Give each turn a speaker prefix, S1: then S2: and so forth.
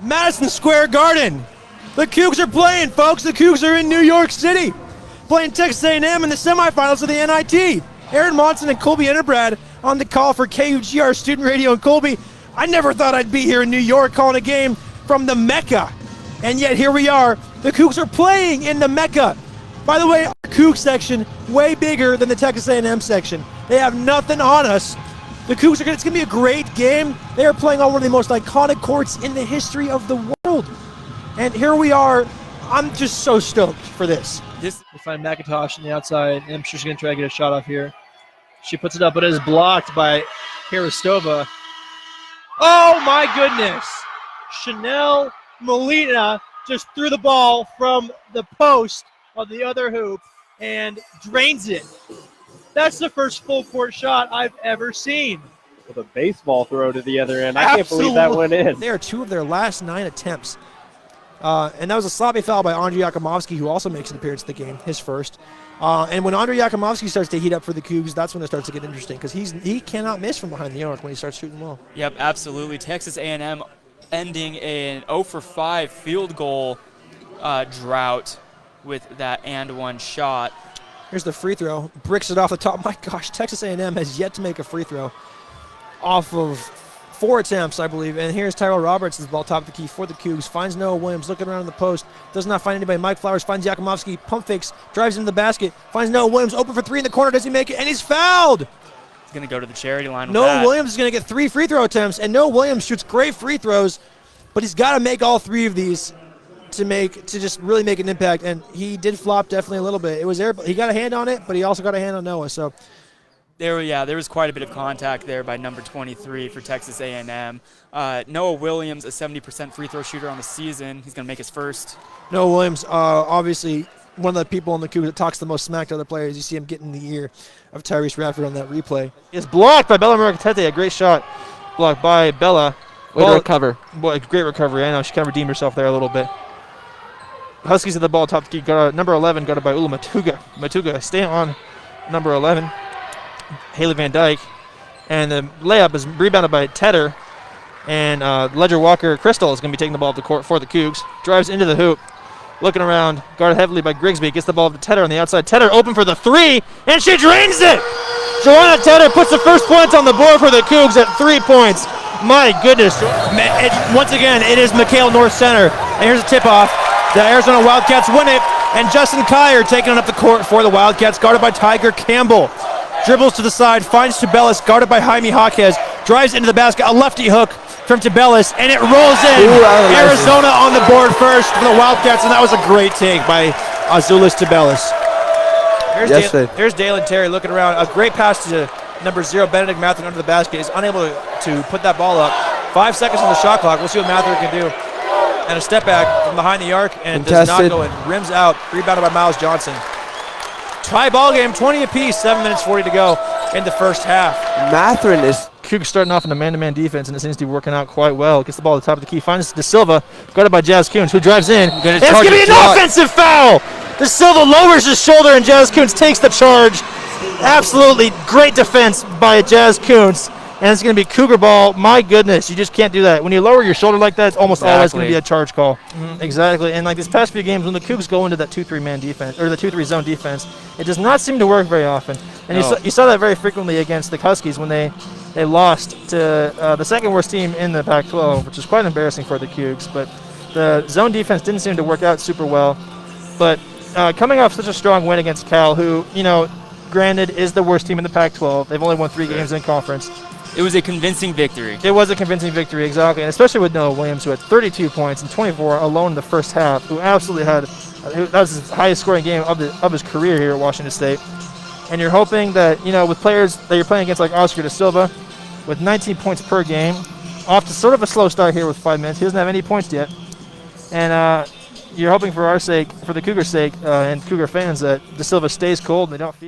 S1: Madison Square Garden. The Cougs are playing, folks. The Cougs are in New York City, playing Texas A&M in the semifinals of the NIT. Aaron Monson and Colby Enterbrad on the call for KUGR Student Radio. And Colby, I never thought I'd be here in New York calling a game from the Mecca. And yet here we are. The Cougs are playing in the Mecca. By the way, our Cougs section, way bigger than the Texas A&M section. They have nothing on us. The Cougs it's going to be a great game. They are playing on one of the most iconic courts in the history of the world. And here we are. I'm just so stoked for this.
S2: We find McIntosh on the outside. I'm sure she's going to try to get a shot off here. She puts it up, but it is blocked by Haristova. Oh, my goodness. Chanel Molina just threw the ball from the post of the other hoop and drains it. That's the first full court shot I've ever seen.
S3: With a baseball throw to the other end. I can't believe that went in.
S1: They are 2 of their last 9 attempts. And that was a sloppy foul by Andrei Yakimovsky, who also makes an appearance in the game, his first. And when Andrei Yakimovsky starts to heat up for the Cougs, that's when it starts to get interesting, because he cannot miss from behind the arc when he starts shooting well.
S4: Yep, absolutely. Texas A&M ending an 0-for-5 field goal drought with that and one shot.
S1: Here's the free throw. Bricks it off the top. My gosh, Texas A&M has yet to make a free throw off of 4 attempts, I believe. And here's Tyrell Roberts, the ball top of the key for the Cougs. Finds Noah Williams, looking around in the post. Does not find anybody. Mike Flowers finds Yakimovsky. Pump fakes, drives into the basket. Finds Noah Williams, open for 3 in the corner. Does he make it? And he's fouled.
S4: He's going to go to the charity line with
S1: Noah
S4: that.
S1: Williams is going to get 3 free throw attempts. And Noah Williams shoots great free throws, but he's got to make all 3 of these to just really make an impact. And he did flop definitely a little bit. It was there. He got a hand on it, but he also got a hand on Noah. So
S4: there was quite a bit of contact there by number 23 for Texas A&M. Noah Williams, a 70% free throw shooter on the season. He's going to make his first.
S1: Noah Williams, obviously one of the people on the Cougs that talks the most smack to other players. You see him get in the ear of Tyrese Radford on that replay. It's blocked by Bella Murakatete. A great shot blocked by Bella.
S3: Way to recover.
S1: Boy, great recovery. I know she kind of redeemed herself there a little bit. Huskies at the ball, top of the key. Number 11 got it by Ula Matuga. Matuga staying on number 11. Haley Van Dyke. And the layup is rebounded by Tedder. And Ledger Walker Crystal is going to be taking the ball up the court for the Cougs. Drives into the hoop. Looking around. Guarded heavily by Grigsby. Gets the ball up to Tedder on the outside. Tedder open for the 3. And she drains it! Joanna Tedder puts the first points on the board for the Cougs at 3 points. My goodness. Once again, it is McHale North Center. And here's a tip-off. The Arizona Wildcats win it. And Justin Kyer taking it up the court for the Wildcats. Guarded by Tiger Campbell. Dribbles to the side, finds Tubelis, guarded by Jaime Jaquez, drives into the basket, a lefty hook from Tubelis, and it rolls in. Arizona on the board first for the Wildcats, and that was a great take by Azulis Tubelis. Here's Dalen Terry looking around. A great pass to number 0, Benedict Matherin under the basket. Is unable to put that ball up. 5 seconds on the shot clock. We'll see what Matherin can do. And a step back from behind the arc, and it does not go in. Rims out, rebounded by Miles Johnson. Tie ball game, 20 apiece, 7 minutes 40 to go in the first half.
S3: Matherin is
S1: Cougs starting off in a man-to-man defense, and it seems to be working out quite well. Gets the ball at the top of the key, finds De Silva, guarded by Jazz Coons, who drives in. It's going to be an offensive foul! De Silva lowers his shoulder, and Jazz Coons takes the charge. Absolutely great defense by Jazz Coons. And it's going to be Cougar ball. My goodness, you just can't do that. When you lower your shoulder like that, it's almost always going to be a charge call. Mm-hmm. Exactly. And like these past few games, when the Cougs go into that 2-3 man defense, or the 2-3 zone defense, it does not seem to work very often. And you saw that very frequently against the Huskies when they lost to the second worst team in the Pac-12, which is quite embarrassing for the Cougs. But the zone defense didn't seem to work out super well. But coming off such a strong win against Cal, who, granted, is the worst team in the Pac-12. They've only won 3 games in conference.
S4: It was a convincing victory.
S1: It was a convincing victory, exactly, and especially with Noah Williams, who had 32 points and 24 alone in the first half, who absolutely that was his highest scoring game of his career here at Washington State. And you're hoping that, with players that you're playing against like Oscar De Silva, with 19 points per game, off to sort of a slow start here with 5 minutes. He doesn't have any points yet. And you're hoping for our sake, for the Cougar sake, and Cougar fans, that De Silva stays cold and they don't feed him.